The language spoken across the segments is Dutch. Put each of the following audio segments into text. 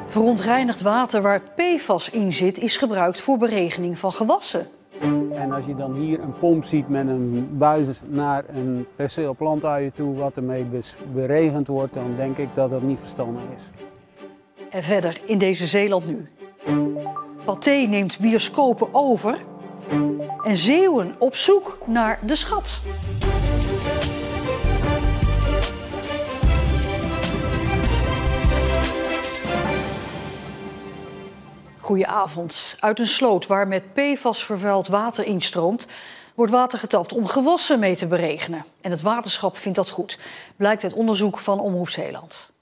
Verontreinigd water waar PFAS in zit is gebruikt voor beregening van gewassen. En als je dan hier een pomp ziet met een buis naar een perceel plantuien toe wat ermee beregend wordt, dan denk ik dat dat niet verstandig is. En verder in deze Zeeland nu. Pathé neemt bioscopen over en Zeeuwen op zoek naar de schat. Goedenavond. Uit een sloot waar met PFAS vervuild water instroomt, wordt water getapt om gewassen mee te beregenen. En het waterschap vindt dat goed, blijkt uit onderzoek van Omroep Zeeland.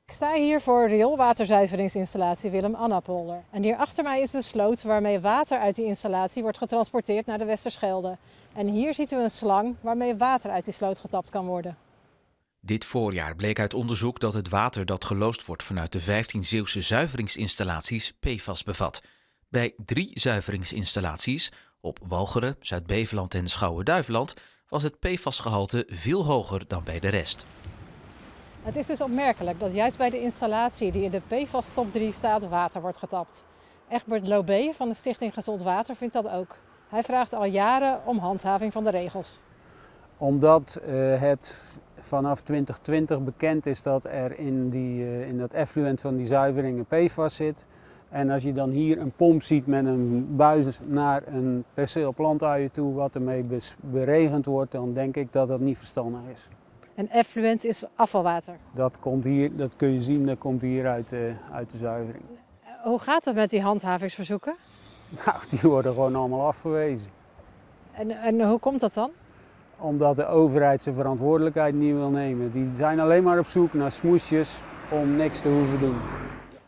Ik sta hier voor rioolwaterzuiveringsinstallatie Willem-Anna-polder. En hier achter mij is de sloot waarmee water uit die installatie wordt getransporteerd naar de Westerschelde. En hier ziet u een slang waarmee water uit die sloot getapt kan worden. Dit voorjaar bleek uit onderzoek dat het water dat geloosd wordt vanuit de 15 Zeeuwse zuiveringsinstallaties PFAS bevat. Bij 3 zuiveringsinstallaties, op Walcheren, Zuid-Beveland en Schouwen-Duiveland, was het PFAS-gehalte veel hoger dan bij de rest. Het is dus opmerkelijk dat juist bij de installatie die in de PFAS top 3 staat water wordt getapt. Egbert Lobé van de Stichting Gezond Water vindt dat ook. Hij vraagt al jaren om handhaving van de regels. Omdat het vanaf 2020 bekend is dat er in dat effluent van die zuiveringen PFAS zit. En als je dan hier een pomp ziet met een buis naar een perceel plantuien toe wat ermee beregend wordt, dan denk ik dat dat niet verstandig is. En effluent is afvalwater? Dat komt hier, dat kun je zien, dat komt hier uit de zuivering. Hoe gaat het met die handhavingsverzoeken? Nou, die worden gewoon allemaal afgewezen. En hoe komt dat dan? Omdat de overheid zijn verantwoordelijkheid niet wil nemen. Die zijn alleen maar op zoek naar smoesjes om niks te hoeven doen.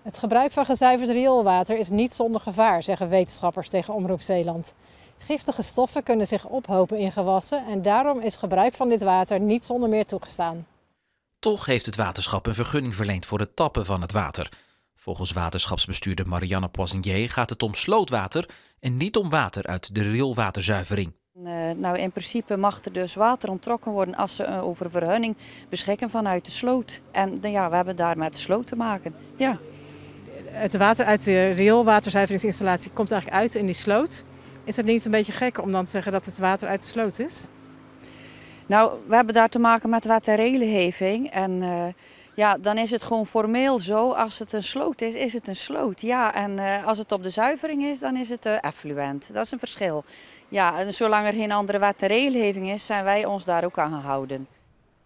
Het gebruik van gezuiverd rioolwater is niet zonder gevaar, zeggen wetenschappers tegen Omroep Zeeland. Giftige stoffen kunnen zich ophopen in gewassen en daarom is gebruik van dit water niet zonder meer toegestaan. Toch heeft het waterschap een vergunning verleend voor het tappen van het water. Volgens waterschapsbestuurder Marianne Poissonnier gaat het om slootwater en niet om water uit de rioolwaterzuivering. Nou, in principe mag er dus water onttrokken worden als ze over vergunning beschikken vanuit de sloot. En ja, we hebben daar met de sloot te maken. Ja. Het water uit de rioolwaterzuiveringsinstallatie komt eigenlijk uit in die sloot. Is het niet een beetje gek om dan te zeggen dat het water uit de sloot is? Nou, we hebben daar te maken met wet en regelgeving. En ja, dan is het gewoon formeel zo. Als het een sloot is, is het een sloot. Ja, en als het op de zuivering is, dan is het effluent. Dat is een verschil. Ja, en zolang er geen andere wet en regelgeving is, zijn wij ons daar ook aan gehouden.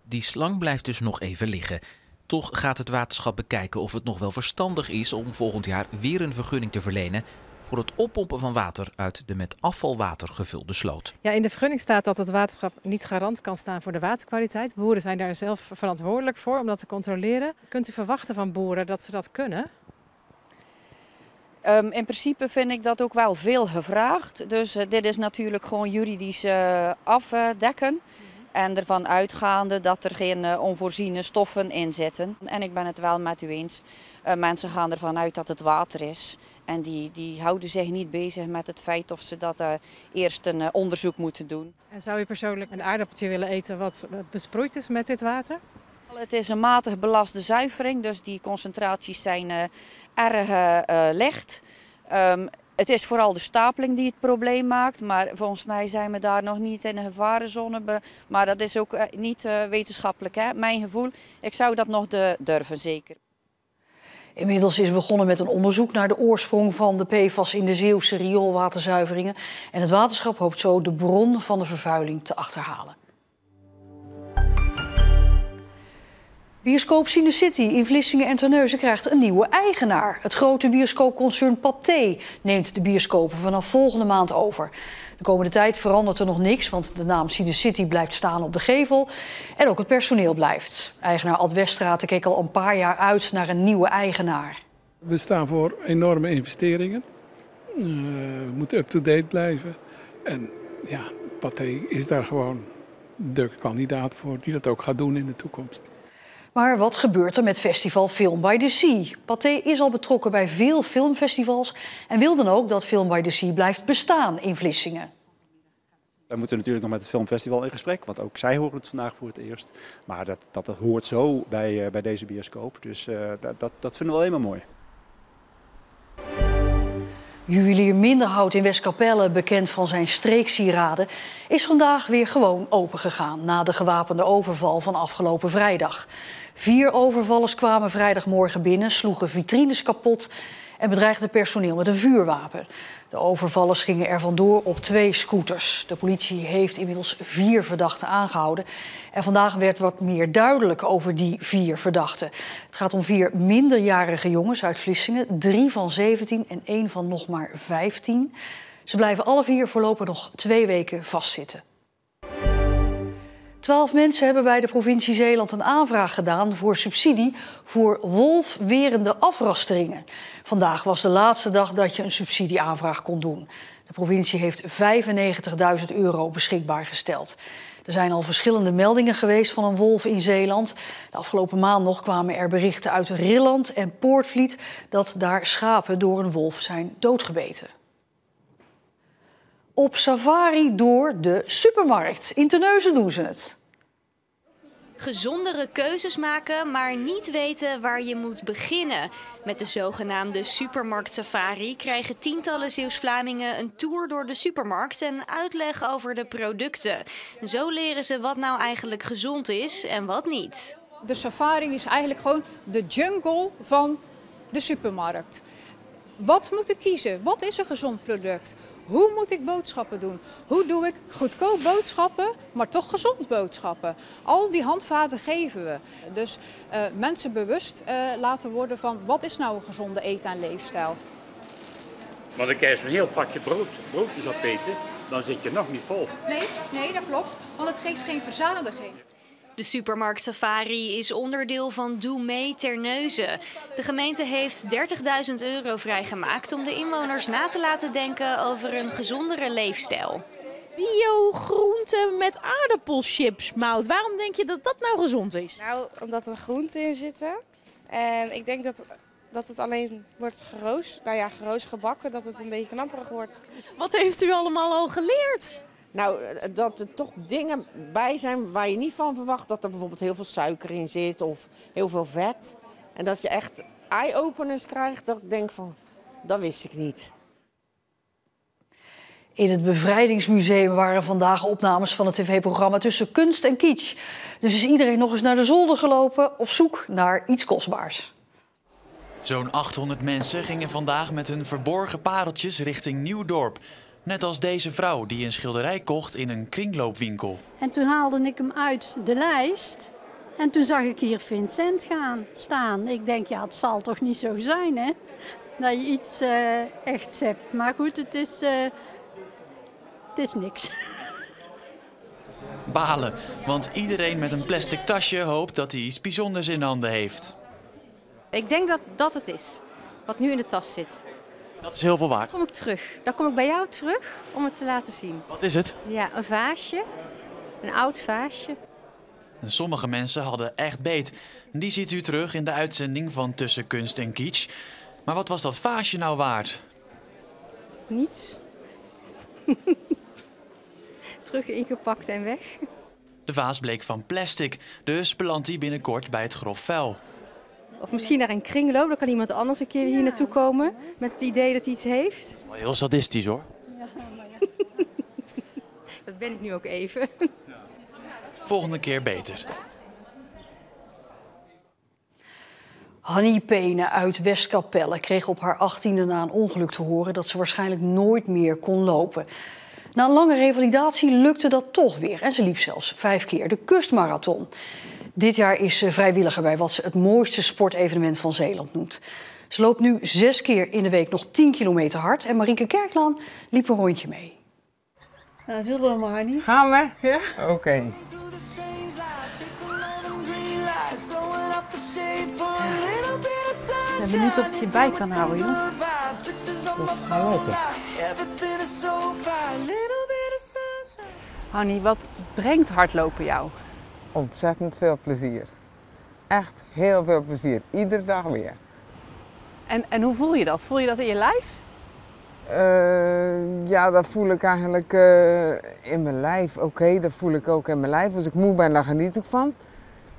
Die slang blijft dus nog even liggen. Toch gaat het waterschap bekijken of het nog wel verstandig is om volgend jaar weer een vergunning te verlenen voor het oppompen van water uit de met afvalwater gevulde sloot. Ja, in de vergunning staat dat het waterschap niet garant kan staan voor de waterkwaliteit. Boeren zijn daar zelf verantwoordelijk voor om dat te controleren. Kunt u verwachten van boeren dat ze dat kunnen? In principe vind ik dat ook wel veel gevraagd. Dus dit is natuurlijk gewoon juridisch afdekken. En ervan uitgaande dat er geen onvoorziene stoffen in zitten. En ik ben het wel met u eens. Mensen gaan ervan uit dat het water is. En die houden zich niet bezig met het feit of ze dat eerst een onderzoek moeten doen. En zou u persoonlijk een aardappeltje willen eten wat besproeid is met dit water? Het is een matig belaste zuivering, dus die concentraties zijn erg licht. Het is vooral de stapeling die het probleem maakt, maar volgens mij zijn we daar nog niet in een gevarenzone. Maar dat is ook niet wetenschappelijk, hè? Mijn gevoel. Ik zou dat nog durven, zeker. Inmiddels is begonnen met een onderzoek naar de oorsprong van de PFAS in de Zeeuwse rioolwaterzuiveringen. En het waterschap hoopt zo de bron van de vervuiling te achterhalen. Bioscoop CineCity in Vlissingen en Terneuzen krijgt een nieuwe eigenaar. Het grote bioscoopconcern Pathé neemt de bioscopen vanaf volgende maand over. De komende tijd verandert er nog niks, want de naam CineCity blijft staan op de gevel. En ook het personeel blijft. Eigenaar Ad Westraat keek al een paar jaar uit naar een nieuwe eigenaar. We staan voor enorme investeringen. We moeten up-to-date blijven. En ja, Pathé is daar gewoon de kandidaat voor die dat ook gaat doen in de toekomst. Maar wat gebeurt er met festival Film by the Sea? Pathé is al betrokken bij veel filmfestivals en wil dan ook dat Film by the Sea blijft bestaan in Vlissingen. We moeten natuurlijk nog met het filmfestival in gesprek, want ook zij horen het vandaag voor het eerst. Maar dat hoort zo bij deze bioscoop, dus dat vinden we alleen maar mooi. Juwelier Minderhout in Westkapelle, bekend van zijn streeksieraden, is vandaag weer gewoon opengegaan na de gewapende overval van afgelopen vrijdag. 4 overvallers kwamen vrijdagmorgen binnen, sloegen vitrines kapot en bedreigden personeel met een vuurwapen. De overvallers gingen er vandoor op 2 scooters. De politie heeft inmiddels 4 verdachten aangehouden. En vandaag werd wat meer duidelijk over die 4 verdachten. Het gaat om 4 minderjarige jongens uit Vlissingen, 3 van 17 en 1 van nog maar 15. Ze blijven alle 4 voorlopig nog 2 weken vastzitten. 12 mensen hebben bij de provincie Zeeland een aanvraag gedaan voor subsidie voor wolfwerende afrasteringen. Vandaag was de laatste dag dat je een subsidieaanvraag kon doen. De provincie heeft €95.000 beschikbaar gesteld. Er zijn al verschillende meldingen geweest van een wolf in Zeeland. De afgelopen maand nog kwamen er berichten uit Rilland en Poortvliet dat daar schapen door een wolf zijn doodgebeten. Op safari door de supermarkt. In Terneuzen doen ze het. Gezondere keuzes maken, maar niet weten waar je moet beginnen. Met de zogenaamde supermarktsafari krijgen tientallen Zeeuws-Vlamingen een tour door de supermarkt en uitleg over de producten. Zo leren ze wat nou eigenlijk gezond is en wat niet. De safari is eigenlijk gewoon de jungle van de supermarkt. Wat moet ik kiezen? Wat is een gezond product? Hoe moet ik boodschappen doen? Hoe doe ik goedkoop boodschappen, maar toch gezond boodschappen? Al die handvaten geven we. Dus mensen bewust laten worden van wat is nou een gezonde eten- en leefstijl. Maar dan krijg je zo'n heel pakje broodjes opeten, dan zit je nog niet vol. Nee, dat klopt, want het geeft geen verzadiging. De supermarktsafari is onderdeel van Doe Mee Terneuzen. De gemeente heeft €30.000 vrijgemaakt om de inwoners na te laten denken over een gezondere leefstijl. Bio-groenten met aardappelchips, Maud. Waarom denk je dat dat nou gezond is? Nou, omdat er groenten in zitten. En ik denk dat het alleen wordt geroosterd gebakken, dat het een beetje knapperig wordt. Wat heeft u allemaal al geleerd? Nou, dat er toch dingen bij zijn waar je niet van verwacht. Dat er bijvoorbeeld heel veel suiker in zit of heel veel vet. En dat je echt eye-openers krijgt dat ik denk van, dat wist ik niet. In het Bevrijdingsmuseum waren vandaag opnames van het tv-programma Tussen Kunst en Kitsch. Dus is iedereen nog eens naar de zolder gelopen op zoek naar iets kostbaars. Zo'n 800 mensen gingen vandaag met hun verborgen pareltjes richting Nieuwdorp. Net als deze vrouw die een schilderij kocht in een kringloopwinkel. En toen haalde ik hem uit de lijst. En toen zag ik hier Vincent staan. Ik denk, ja, het zal toch niet zo zijn, hè? Dat je iets echts hebt. Maar goed, het is niks. Balen, want iedereen met een plastic tasje hoopt dat hij iets bijzonders in handen heeft. Ik denk dat dat het is, wat nu in de tas zit. Dat is heel veel waard. Dan kom ik terug. Dan kom ik bij jou terug om het te laten zien. Wat is het? Ja, een vaasje. Een oud vaasje. En sommige mensen hadden echt beet. Die ziet u terug in de uitzending van Tussen Kunst en Kitsch. Maar wat was dat vaasje nou waard? Niets. Terug ingepakt en weg. De vaas bleek van plastic, dus belandt hij binnenkort bij het grof vuil. Of misschien naar een kringloop, dan kan iemand anders een keer hier naartoe komen met het idee dat hij iets heeft. Wel heel sadistisch hoor. Ja, maar ja. Dat ben ik nu ook even. Volgende keer beter. Hannie Pene uit Westkapelle kreeg op haar 18e na een ongeluk te horen dat ze waarschijnlijk nooit meer kon lopen. Na een lange revalidatie lukte dat toch weer en ze liep zelfs 5 keer de kustmarathon. Dit jaar is ze vrijwilliger bij wat ze het mooiste sportevenement van Zeeland noemt. Ze loopt nu 6 keer in de week nog 10 kilometer hard en Marieke Kerklaan liep een rondje mee. Nou, zullen we maar, Hannie? Gaan we? Ja? Oké. Ik ben benieuwd of ik je bij kan houden, joh. Dat gaat lopen. Hannie, wat brengt hardlopen jou? Ontzettend veel plezier. Echt heel veel plezier. Iedere dag weer. En hoe voel je dat? Voel je dat in je lijf? Ja, dat voel ik eigenlijk in mijn lijf. Oké, dat voel ik ook in mijn lijf. Als ik moe ben, dan geniet ik van.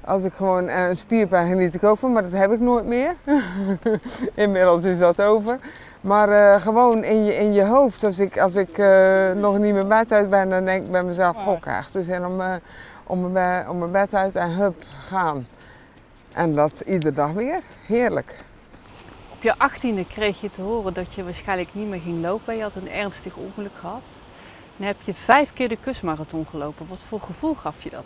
Als ik gewoon een spierpijn geniet ik ook van, maar dat heb ik nooit meer. Inmiddels is dat over. Maar gewoon in je hoofd, als ik nog niet mijn bed uit ben, dan denk ik bij mezelf, goh, krijg er zin om mijn bed uit en hup, gaan. En dat iedere dag weer. Heerlijk. Op je 18e kreeg je te horen dat je waarschijnlijk niet meer ging lopen. Je had een ernstig ongeluk gehad. Dan heb je 5 keer de kustmarathon gelopen. Wat voor gevoel gaf je dat?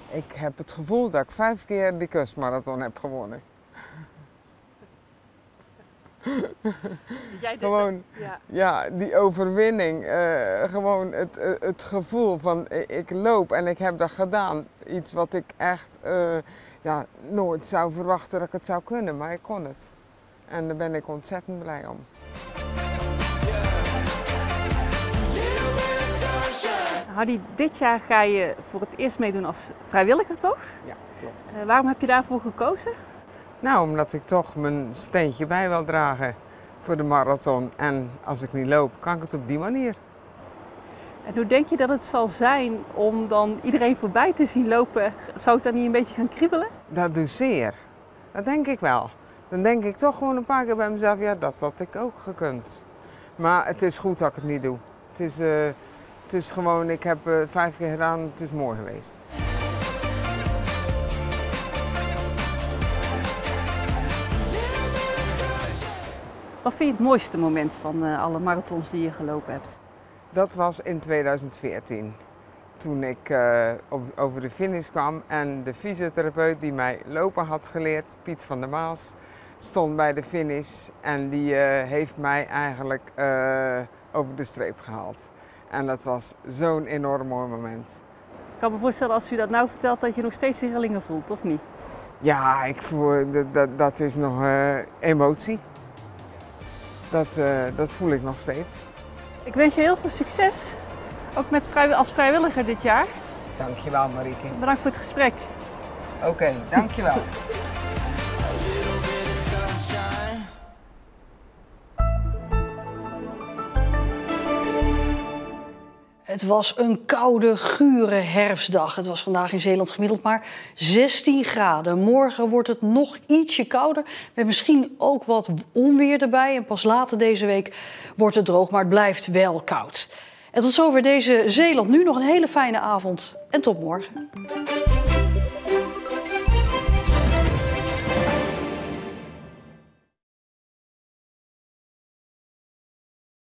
Ik heb het gevoel dat ik 5 keer de kustmarathon heb gewonnen. Dus jij gewoon, ja, die overwinning. Gewoon het gevoel van ik loop en ik heb dat gedaan. Iets wat ik echt nooit zou verwachten dat ik het zou kunnen, maar ik kon het. En daar ben ik ontzettend blij om. Hardy, dit jaar ga je voor het eerst meedoen als vrijwilliger, toch? Ja, klopt. Waarom heb je daarvoor gekozen? Nou, omdat ik toch mijn steentje bij wil dragen voor de marathon. En als ik niet loop, kan ik het op die manier. En hoe denk je dat het zal zijn om dan iedereen voorbij te zien lopen? Zou het dan niet een beetje gaan kriebelen? Dat doet zeer. Dat denk ik wel. Dan denk ik toch gewoon een paar keer bij mezelf, ja, dat had ik ook gekund. Maar het is goed dat ik het niet doe. Het is gewoon, ik heb 5 keer gedaan, het is mooi geweest. Wat vind je het mooiste moment van alle marathons die je gelopen hebt? Dat was in 2014. Toen ik over de finish kwam en de fysiotherapeut die mij lopen had geleerd, Piet van der Maas, stond bij de finish en die heeft mij eigenlijk over de streep gehaald. En dat was zo'n enorm mooi moment. Ik kan me voorstellen als u dat nou vertelt dat je nog steeds die rillingen voelt, of niet? Ja, ik voel, dat is nog emotie. Dat voel ik nog steeds. Ik wens je heel veel succes, ook als vrijwilliger dit jaar. Dankjewel Marieke. Bedankt voor het gesprek. Oké, dankjewel. Het was een koude, gure herfstdag. Het was vandaag in Zeeland gemiddeld maar 16 graden. Morgen wordt het nog ietsje kouder, met misschien ook wat onweer erbij. En pas later deze week wordt het droog, maar het blijft wel koud. En tot zover deze Zeeland Nu. Nog een hele fijne avond en tot morgen.